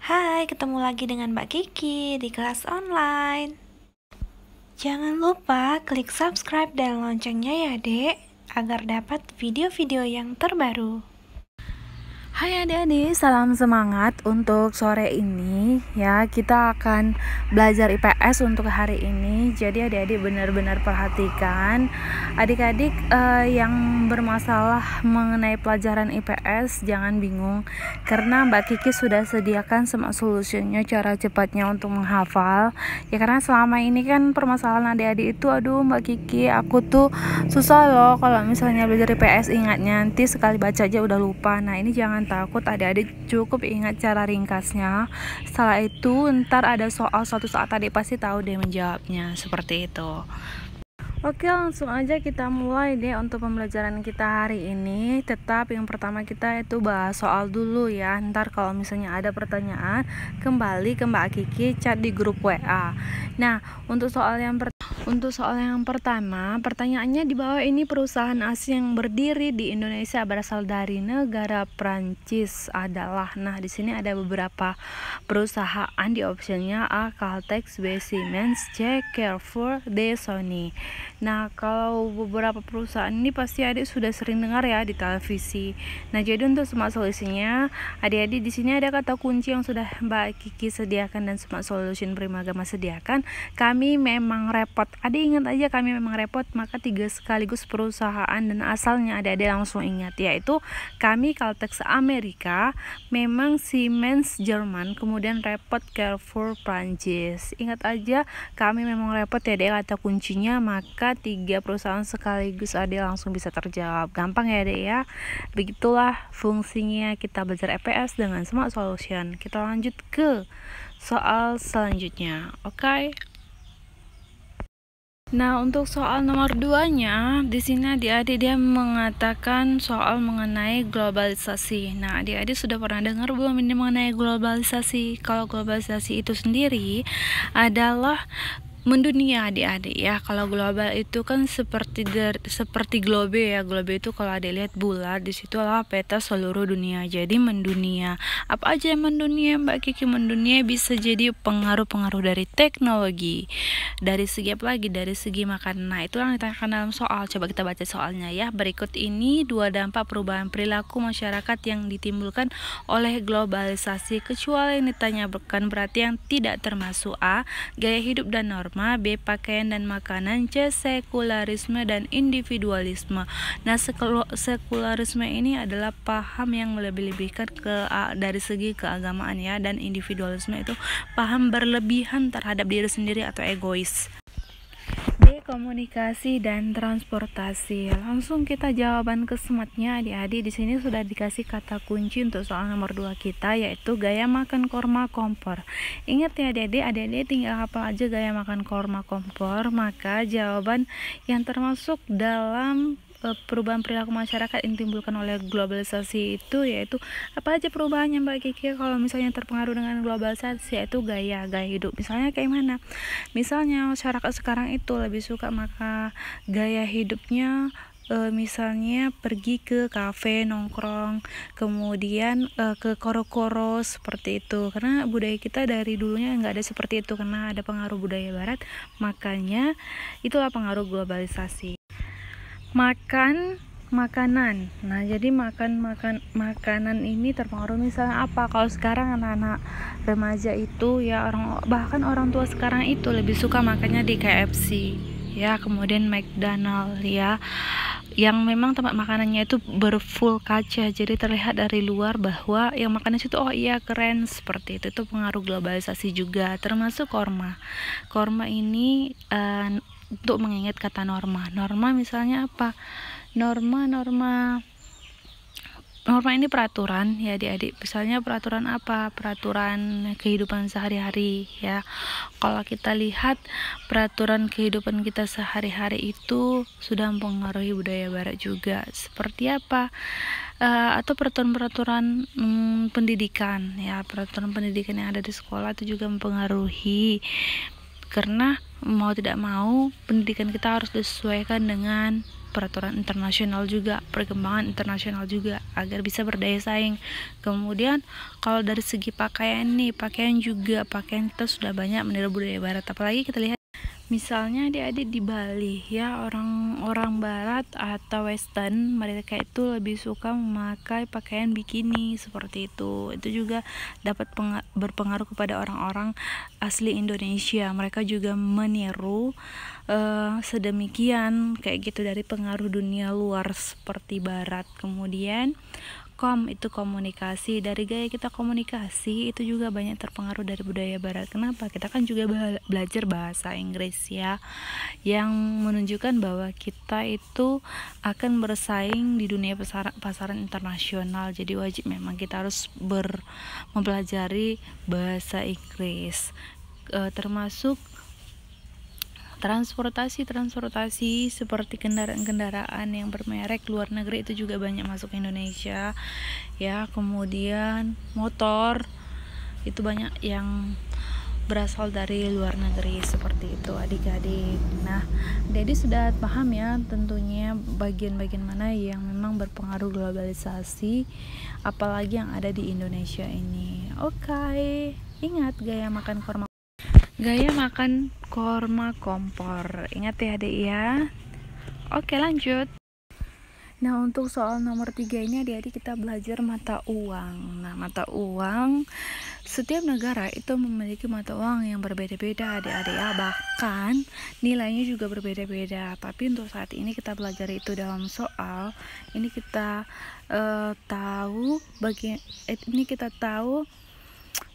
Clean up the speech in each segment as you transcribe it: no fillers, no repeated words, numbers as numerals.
Hai, ketemu lagi dengan Mbak Kiki di kelas online. Jangan lupa klik subscribe dan loncengnya ya, Dek, agar dapat video-video yang terbaru. Hai adik-adik, salam semangat untuk sore ini ya. Kita akan belajar IPS untuk hari ini. Jadi adik-adik benar-benar perhatikan. Adik-adik yang bermasalah mengenai pelajaran IPS jangan bingung, karena Mbak Kiki sudah sediakan semua solusinya, cara cepatnya untuk menghafal. Ya karena selama ini kan permasalahan adik-adik itu, aduh Mbak Kiki, aku tuh susah loh kalau misalnya belajar IPS, ingatnya nanti sekali baca aja udah lupa. Nah ini jangan takut adik-adik, cukup ingat cara ringkasnya. Setelah itu ntar ada soal, suatu saat adik pasti tahu deh menjawabnya, seperti itu. Oke, langsung aja kita mulai deh untuk pembelajaran kita hari ini. Tetap yang pertama kita itu bahas soal dulu ya. Ntar kalau misalnya ada pertanyaan, kembali ke Mbak Kiki, chat di grup WA. Nah, untuk soal yang pertama, pertanyaannya di bawah ini perusahaan asing yang berdiri di Indonesia berasal dari negara Prancis adalah. Nah, di sini ada beberapa perusahaan di optionnya: A. Caltex, B. Siemens, C. Carrefour, D. Sony. Nah, kalau beberapa perusahaan ini pasti adik sudah sering dengar ya di televisi. Nah, jadi untuk Smart Solution-nya, adik-adik di sini ada kata kunci yang sudah Mbak Kiki sediakan dan Smart Solution Primagama sediakan. Kami memang repot. Adik ingat aja, kami memang repot, maka 3 sekaligus perusahaan dan asalnya adik-adik langsung ingat, yaitu kami Caltex Amerika, memang Siemens Jerman, kemudian repot Carrefour Prancis. Ingat aja, kami memang repot ya dek kata kuncinya, maka 3 perusahaan sekaligus adik langsung bisa terjawab. Gampang ya dek ya. Begitulah fungsinya kita belajar EPS dengan Smart Solution. Kita lanjut ke soal selanjutnya. Oke. Nah, untuk soal nomor 2-nya, di sini adik-adik dia mengatakan soal mengenai globalisasi. Nah, adik-adik sudah pernah dengar belum ini mengenai globalisasi? Kalau globalisasi itu sendiri adalah mendunia adik-adik ya. Kalau global itu kan seperti globe ya. Globe itu kalau adik lihat bulat, di situ adalah peta seluruh dunia. Jadi mendunia. Apa aja yang mendunia Mbak Kiki? Mendunia bisa jadi pengaruh-pengaruh dari teknologi. Dari segi apa lagi? Dari segi makanan. Nah, itu yang ditanyakan dalam soal. Coba kita baca soalnya ya. Berikut ini 2 dampak perubahan perilaku masyarakat yang ditimbulkan oleh globalisasi. Kecuali yang ditanyakan berarti yang tidak termasuk: A. Gaya hidup dan norma, B. Pakaian dan makanan, C. Sekularisme dan individualisme. Nah, sekularisme ini adalah paham yang melebih-lebihkan dari segi keagamaan ya, dan individualisme itu paham berlebihan terhadap diri sendiri atau egois. D. Komunikasi dan transportasi. Langsung kita jawaban ke SMART-nya adik-adik. Di sini sudah dikasih kata kunci untuk soal nomor 2 kita, yaitu gaya makan korma kompor. Ingat ya adik-adik tinggal hafal aja gaya makan korma kompor, maka jawaban yang termasuk dalam perubahan perilaku masyarakat yang ditimbulkan oleh globalisasi itu yaitu apa aja perubahannya Mbak Kiki kalau misalnya terpengaruh dengan globalisasi, yaitu gaya hidup. Misalnya kayak mana? Misalnya masyarakat sekarang itu lebih suka maka gaya hidupnya misalnya pergi ke kafe nongkrong, kemudian ke koro-koro seperti itu, karena budaya kita dari dulunya nggak ada seperti itu karena ada pengaruh budaya barat, makanya itulah pengaruh globalisasi. Makanan. Nah, jadi makanan ini terpengaruh misalnya apa? Kalau sekarang anak-anak remaja itu ya, bahkan orang tua sekarang itu lebih suka makannya di KFC ya, kemudian McDonald ya, yang memang tempat makanannya itu berfull kaca, jadi terlihat dari luar bahwa yang makannya situ oh iya keren, seperti itu. Itu pengaruh globalisasi juga. Termasuk korma ini untuk mengingat kata norma misalnya apa? Norma ini peraturan ya adik-adik. Misalnya peraturan apa? Peraturan kehidupan sehari-hari ya. Kalau kita lihat peraturan kehidupan kita sehari-hari itu sudah mempengaruhi budaya barat juga. Seperti apa? Atau peraturan pendidikan ya. Peraturan pendidikan yang ada di sekolah itu juga mempengaruhi, karena mau tidak mau pendidikan kita harus disesuaikan dengan peraturan internasional juga, perkembangan internasional juga agar bisa berdaya saing. Kemudian kalau dari segi pakaian nih, pakaian kita sudah banyak meniru budaya barat, apalagi kita lihat misalnya adik-adik di Bali ya, orang barat atau western, mereka itu lebih suka memakai pakaian bikini seperti itu. Itu juga dapat berpengaruh kepada orang-orang asli Indonesia. Mereka juga meniru sedemikian kayak gitu dari pengaruh dunia luar seperti barat. Kemudian itu komunikasi, dari gaya kita komunikasi itu juga banyak terpengaruh dari budaya barat. Kenapa? Kita kan juga belajar bahasa Inggris ya, yang menunjukkan bahwa kita itu akan bersaing di dunia pasaran internasional. Jadi wajib memang kita harus mempelajari bahasa Inggris, termasuk transportasi seperti kendaraan yang bermerek luar negeri itu juga banyak masuk ke Indonesia ya. Kemudian motor itu banyak yang berasal dari luar negeri seperti itu adik-adik. Nah, Dedi sudah paham ya tentunya bagian-bagian mana yang memang berpengaruh globalisasi, apalagi yang ada di Indonesia ini. Oke, ingat gaya makan korma kompor. Ingat ya adik ya. Oke, lanjut. Nah, untuk soal nomor 3 ini adik-adik kita belajar mata uang. Nah, mata uang, setiap negara itu memiliki mata uang yang berbeda-beda adik-adik ya. Bahkan nilainya juga berbeda-beda. Tapi untuk saat ini kita belajar itu dalam soal. Ini kita tahu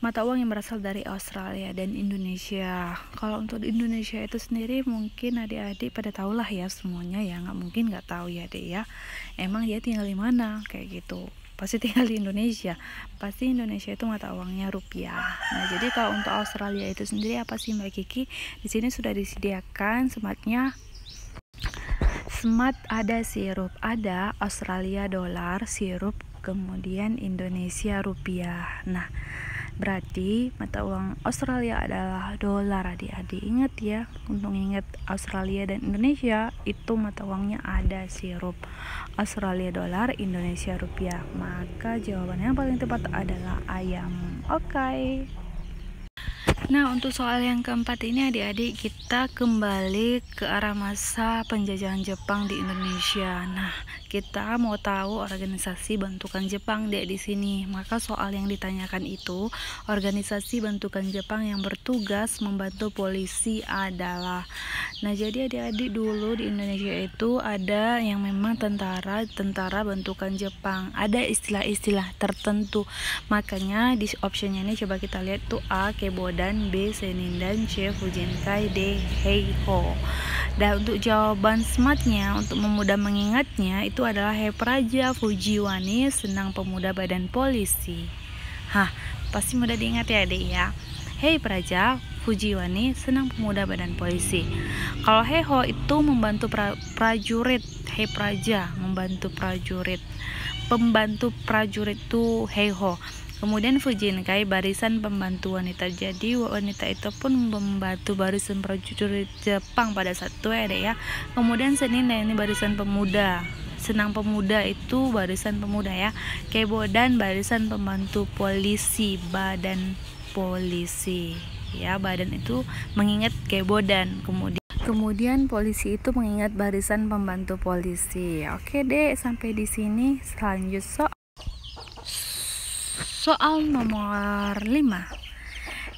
mata uang yang berasal dari Australia dan Indonesia. Kalau untuk Indonesia itu sendiri mungkin adik-adik pada tahulah ya semuanya ya, nggak mungkin nggak tahu ya adik ya. Emang dia tinggal di mana kayak gitu, pasti tinggal di Indonesia. Pasti Indonesia itu mata uangnya rupiah. Nah, jadi kalau untuk Australia itu sendiri apa sih Mbak Kiki? Di sini sudah disediakan sematnya. Semat ada sirup, ada Australia dolar sirup, kemudian Indonesia rupiah. Nah, berarti mata uang Australia adalah dolar adik-adik. Ingat ya, untuk ingat Australia dan Indonesia itu mata uangnya ada sirup, Australia dolar, Indonesia rupiah. Maka jawaban yang paling tepat adalah ayam. Oke. Nah, untuk soal yang keempat ini adik-adik kita kembali ke arah masa penjajahan Jepang di Indonesia. Nah, kita mau tahu organisasi bentukan Jepang di sini. Maka soal yang ditanyakan itu organisasi bentukan Jepang yang bertugas membantu polisi adalah. Nah, jadi adik-adik dulu di Indonesia itu ada yang memang tentara bentukan Jepang. Ada istilah-istilah tertentu. Makanya di optionnya ini coba kita lihat tuh A. Kebodan, B. Senindan, C. Fujinkai, D. Heiho. Dan untuk jawaban smartnya untuk memudah mengingatnya itu adalah Hei Praja Fujiwani, Senang Pemuda Badan Polisi. Pasti mudah diingat ya adik ya. Hei Praja Fujiwani, Senang Pemuda Badan Polisi. Kalau Heiho itu membantu prajurit. Hei Praja membantu prajurit. Pembantu prajurit itu Heiho. Kemudian Fujinkai barisan pembantu wanita. Jadi wanita itu pun membantu barisan prajurit Jepang pada saat itu ya. Kemudian Senindan ini barisan pemuda. Senang Pemuda itu barisan pemuda ya. Kebodan barisan pembantu polisi, badan polisi. Ya, badan itu mengingat Kebodan. Kemudian polisi itu mengingat barisan pembantu polisi. Oke deh, sampai di sini. Selanjutnya soal nomor 5.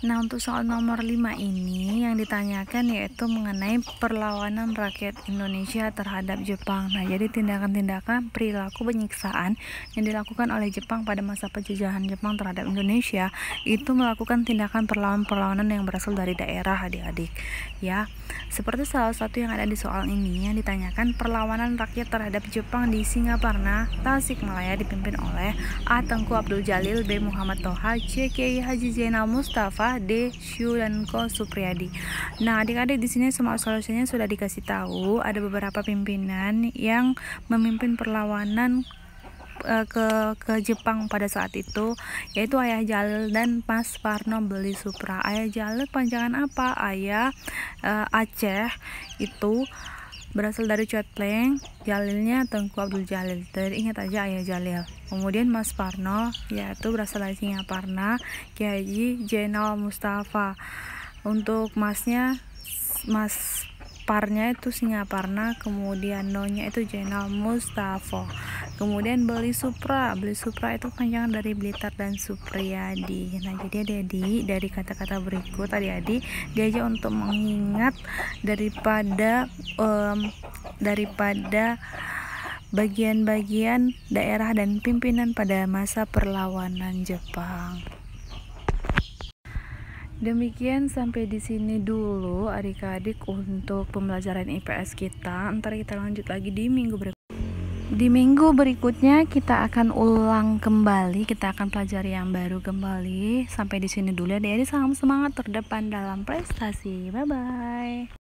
Nah, untuk soal nomor 5 ini yang ditanyakan yaitu mengenai perlawanan rakyat Indonesia terhadap Jepang. Nah, jadi tindakan-tindakan perilaku penyiksaan yang dilakukan oleh Jepang pada masa penjajahan Jepang terhadap Indonesia itu melakukan tindakan perlawanan yang berasal dari daerah adik-adik ya. Seperti salah satu yang ada di soal ini yang ditanyakan perlawanan rakyat terhadap Jepang di Singaparna, Tasikmalaya dipimpin oleh A. Tengku Abdul Jalil, B. Muhammad Toha, C. Kiai Haji Zainal Mustafa, D. Syu dan Ko Supriyadi. Nah, adik-adik di sini semua solusinya sudah dikasih tahu. Ada beberapa pimpinan yang memimpin perlawanan ke Jepang pada saat itu, yaitu Ayah Jalil dan Mas Parno Beli Supra. Ayah Jalil panjangan apa? Ayah Aceh itu berasal dari Cotleng, Jalilnya Tengku Abdul Jalil. Ingat aja Ayah Jalil. Kemudian Mas Parno, yaitu berasal dari Singaparna, Kiai Haji Zainal Mustafa. Untuk masnya, Mas Parnya itu Singaparna, kemudian Nonya itu Zainal Mustafa. Kemudian Beli Supra itu panjangan dari Blitar dan Supriyadi. Nah, jadi adik-adik dari kata-kata berikut adik-adik diajak untuk mengingat daripada bagian-bagian daerah dan pimpinan pada masa perlawanan Jepang. Demikian sampai di sini dulu adik-adik untuk pembelajaran IPS kita. Ntar kita lanjut lagi di minggu berikutnya. Di minggu berikutnya kita akan ulang kembali, kita akan pelajari yang baru kembali. Sampai di sini dulu adik-adik, salam semangat terdepan dalam prestasi. Bye bye.